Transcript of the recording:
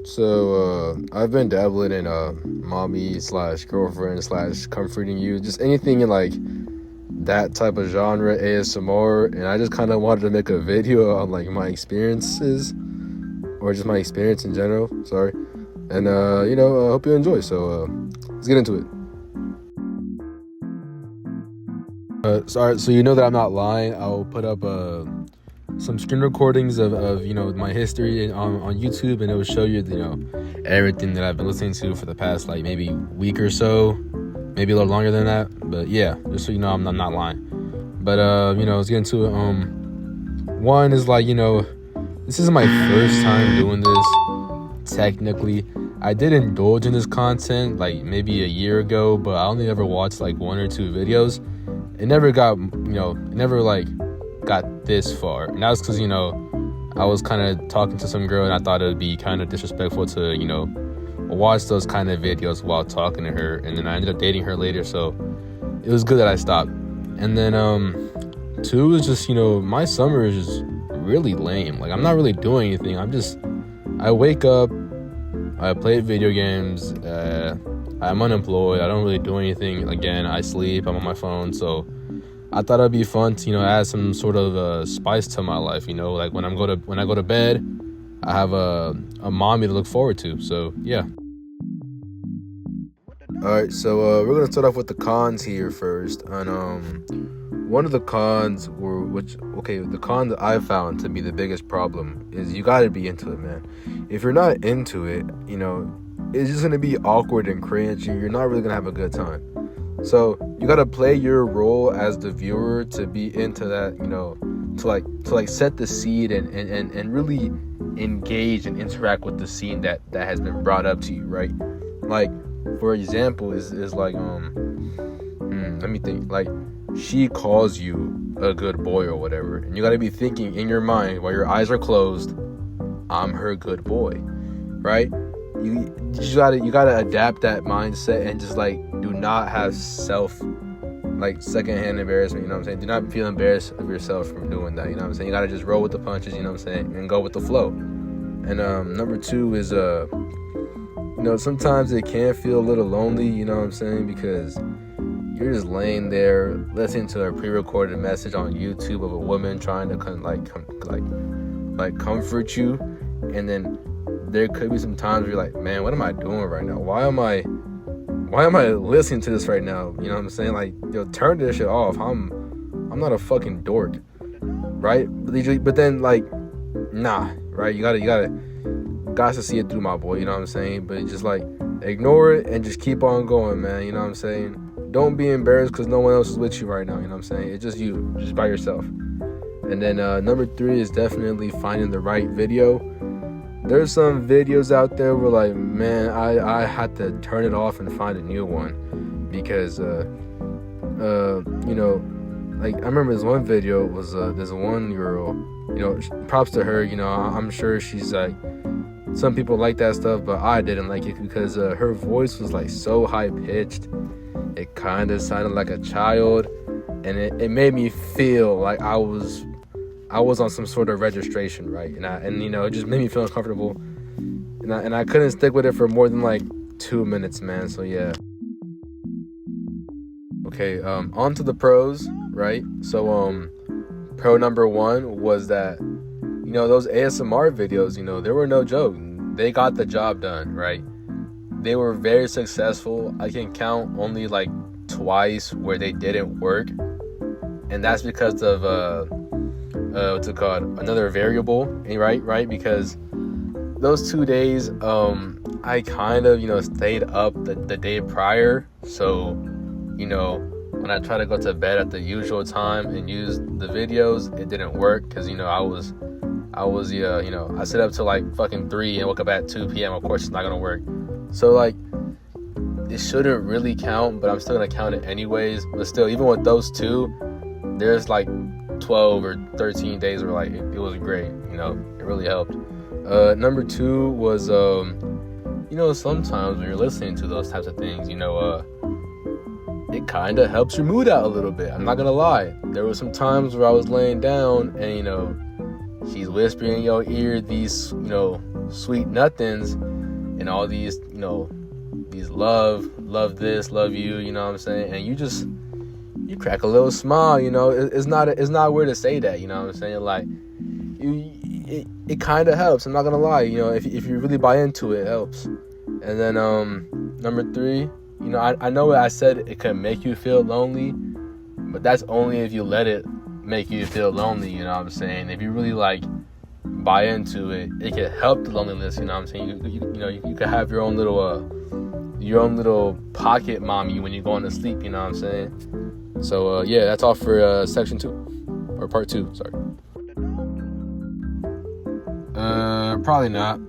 So I've been dabbling in mommy slash girlfriend slash comforting you, just anything in like that type of genre ASMR, and I just kind of wanted to make a video on like my experiences or just my experience in general. Sorry, and I hope you enjoy. So let's get into it. Sorry, so you know that I'm not lying. I'll put up some screen recordings of my history on YouTube, and it will show you everything that I've been listening to for the past like maybe week or so, maybe a little longer than that. But yeah, just so you know, I'm not lying. But let's get into it. One is like this is my first time doing this. Technically, I did indulge in this content like maybe a year ago, but I only ever watched like one or two videos. It never got got this far, and that was because I was kind of talking to some girl, and I thought it would be kind of disrespectful to watch those kind of videos while talking to her, and then I ended up dating her later, so it was good that I stopped. And then two is just my summer is just really lame. Like, I'm not really doing anything. I wake up, I play video games, I'm unemployed, I don't really do anything. Again, I sleep, I'm on my phone, so I thought it'd be fun to add some sort of spice to my life. Like when I go to bed, I have a mommy to look forward to. So yeah. All right, so we're gonna start off with the cons here first. And one of the cons the con that I found to be the biggest problem is you gotta be into it, man. If you're not into it, it's just gonna be awkward and cringe, and you're not really gonna have a good time. So you gotta play your role as the viewer to be into that, to like set the seed and really engage and interact with the scene that has been brought up to you, right? Like, for example, is like let me think. Like, she calls you a good boy or whatever, and you gotta be thinking in your mind while your eyes are closed, I'm her good boy, right? You gotta adapt that mindset and just like do not have secondhand embarrassment, do not feel embarrassed of yourself from doing that, you gotta just roll with the punches, and go with the flow. And number two is sometimes it can feel a little lonely, because you're just laying there listening to a pre-recorded message on YouTube of a woman trying to comfort you, and then there could be some times where you're like, man, what am I doing right now? Why am I listening to this right now? Like, turn this shit off. I'm not a fucking dork, right? But then, like, nah, right? You gotta see it through, my boy. But just like ignore it and just keep on going, man. Don't be embarrassed because no one else is with you right now. It's just you, just by yourself. And then number three is definitely finding the right video. There's some videos out there where, like, man, I had to turn it off and find a new one because, like, I remember this one video was this one girl, props to her, I'm sure she's like, some people like that stuff, but I didn't like it because her voice was like so high pitched. It kind of sounded like a child, and it made me feel like I was on some sort of registration, right? And it just made me feel uncomfortable, and I couldn't stick with it for more than like 2 minutes, man. So yeah. Okay, on to the pros, right? So pro number one was that those ASMR videos, they were no joke. They got the job done, right? They were very successful. I can count only like twice where they didn't work, and that's because of what's it called, another variable, right? Because those 2 days, I kind of stayed up the day prior, so when I try to go to bed at the usual time and use the videos, it didn't work because I sit up till like fucking 3 and woke up at 2 p.m. Of course, it's not gonna work. So like, it shouldn't really count, but I'm still gonna count it anyways. But still, even with those two, there's like 12 or 13 days where like it was great. It really helped. Number two was sometimes when you're listening to those types of things, it kind of helps your mood out a little bit. I'm not gonna lie. There were some times where I was laying down and she's whispering in your ear these sweet nothings and all these, these love this, love you, you know what I'm saying? And you crack a little smile, it's not weird to say that, you know what I'm saying? Like, it kind of helps. I'm not gonna lie, if you really buy into it, it helps. And then number 3, I know I said it could make you feel lonely, but that's only if you let it make you feel lonely, you know what I'm saying? If you really like buy into it, it can help the loneliness, you know what I'm saying? You could have your own little pocket mommy when you're going to sleep, you know what I'm saying? So yeah, that's all for section 2 or part 2, sorry. Probably not.